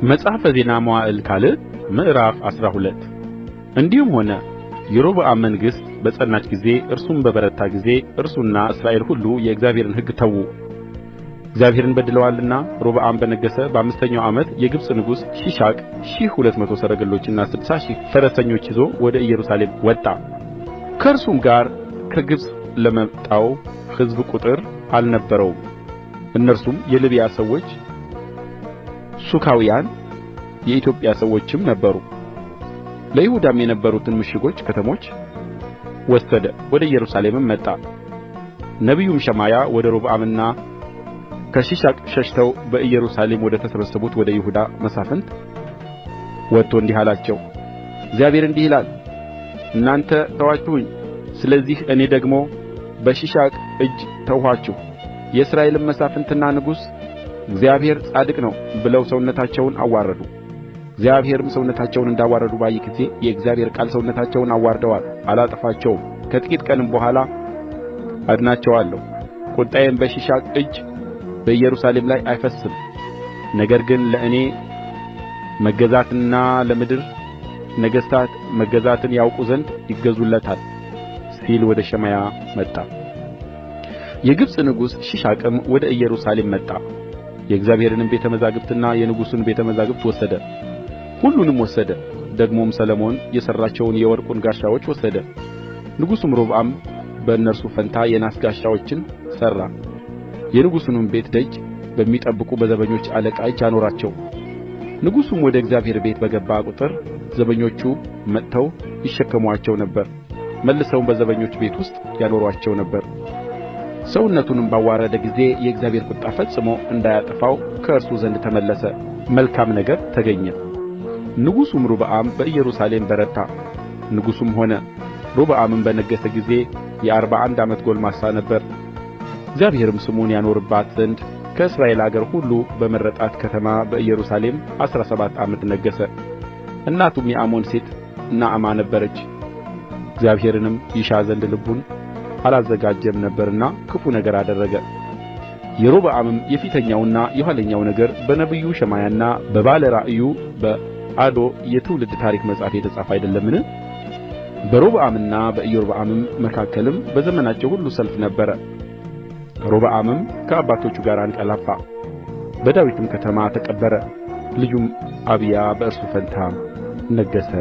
መጽሐፈ ዜና መዋዕል ካልዕ ምዕራፍ 12 እንዲህም ሆነ የሮብዓም መንግሥት በጸናች ጊዜ እርሱም በበረታ ጊዜ እርሱና እስራኤል ሁሉ የእግዚአብሔርን ሕግ ተዉ። እግዚአብሔርን በድለዋልና። ሮብዓም በነገሠ በአምስተኛው ዓመት የግብጽ ንጉሥ ሺሻቅ 1,200 ሰረገሎችና 60,000 ፈረሰኞች ይዞ ወደ ኢየሩሳሌም ወጣ። ከእርሱም ጋር ከግብጽ ለመጣው ሕዝብ ቍጥር አልነበረውም። እነርሱም የልብያ ሰዎች፣ ሱካውያን፣ የኢትዮጵያ ሰዎችም ነበሩ። ለይሁዳም የነበሩትን ምሽጎች ከተሞች ወሰደ፣ ወደ ኢየሩሳሌምም መጣ። ነቢዩም ሸማያ ወደ ሮብዓምና ከሺሻቅ ሸሽተው በኢየሩሳሌም ወደ ተሰበሰቡት ወደ ይሁዳ መሳፍንት ወጥቶ እንዲህ አላቸው፣ እግዚአብሔር እንዲህ ይላል፣ እናንተ ተዋችሁኝ፣ ስለዚህ እኔ ደግሞ በሺሻቅ እጅ ተውኋችሁ። የእስራኤልም መሳፍንትና ንጉሥ እግዚአብሔር ጻድቅ ነው ብለው ሰውነታቸውን አዋረዱ። እግዚአብሔርም ሰውነታቸውን እንዳዋረዱ ባየ ጊዜ የእግዚአብሔር ቃል ሰውነታቸውን አዋርደዋል፣ አላጠፋቸውም። ከጥቂት ቀንም በኋላ አድናቸዋለሁ። ቍጣዬም በሺሻቅ እጅ በኢየሩሳሌም ላይ አይፈስስም፣ ነገር ግን ለእኔ መገዛትንና ለምድር ነገሥታት መገዛትን ያውቁ ዘንድ ይገዙለታል ሲል ወደ ሸማያ መጣ። የግብጽ ንጉሥ ሺሻቅም ወደ ኢየሩሳሌም መጣ። የእግዚአብሔርንም ቤተ መዛግብትና የንጉሡን ቤተ መዛግብት ወሰደ፣ ሁሉንም ወሰደ። ደግሞም ሰሎሞን የሠራቸውን የወርቁን ጋሻዎች ወሰደ። ንጉሡም ሮብዓም በእነርሱ ፋንታ የናስ ጋሻዎችን ሠራ። የንጉሡንም ቤት ደጅ በሚጠብቁ በዘበኞች አለቃ እጅ አኖራቸው። ንጉሡም ወደ እግዚአብሔር ቤት በገባ ቍጥር ዘበኞቹ መጥተው ይሸከሙአቸው ነበር፣ መልሰውም በዘበኞች ቤት ውስጥ ያኖሩአቸው ነበር። ሰውነቱንም ባዋረደ ጊዜ የእግዚአብሔር ቍጣ ፈጽሞ እንዳያጠፋው ከእርሱ ዘንድ ተመለሰ፣ መልካም ነገር ተገኘ። ንጉሡም ሮብዓም በኢየሩሳሌም በረታ፣ ንጉሥም ሆነ። ሮብዓምም በነገሠ ጊዜ የ41 ዓመት ጕልማሳ ነበረ። እግዚአብሔርም ስሙን ያኖርባት ዘንድ ከእስራኤል አገር ሁሉ በመረጣት ከተማ በኢየሩሳሌም 17 ዓመት ነገሠ። እናቱም የአሞን ሴት ናዕማ ነበረች። እግዚአብሔርንም ይሻ ዘንድ ልቡን አላዘጋጀም ነበርና ክፉ ነገር አደረገ። የሮብዓምም የፊተኛውና የኋለኛው ነገር በነቢዩ ሸማያና በባለ ራእዩ በአዶ የትውልድ ታሪክ መጽሐፍ የተጻፈ አይደለምን? በሮብዓምና በኢዮርብዓምም መካከልም በዘመናቸው ሁሉ ሰልፍ ነበረ። ሮብዓምም ከአባቶቹ ጋር አንቀላፋ፣ በዳዊትም ከተማ ተቀበረ። ልጁም አብያ በእርሱ ፋንታ ነገሠ።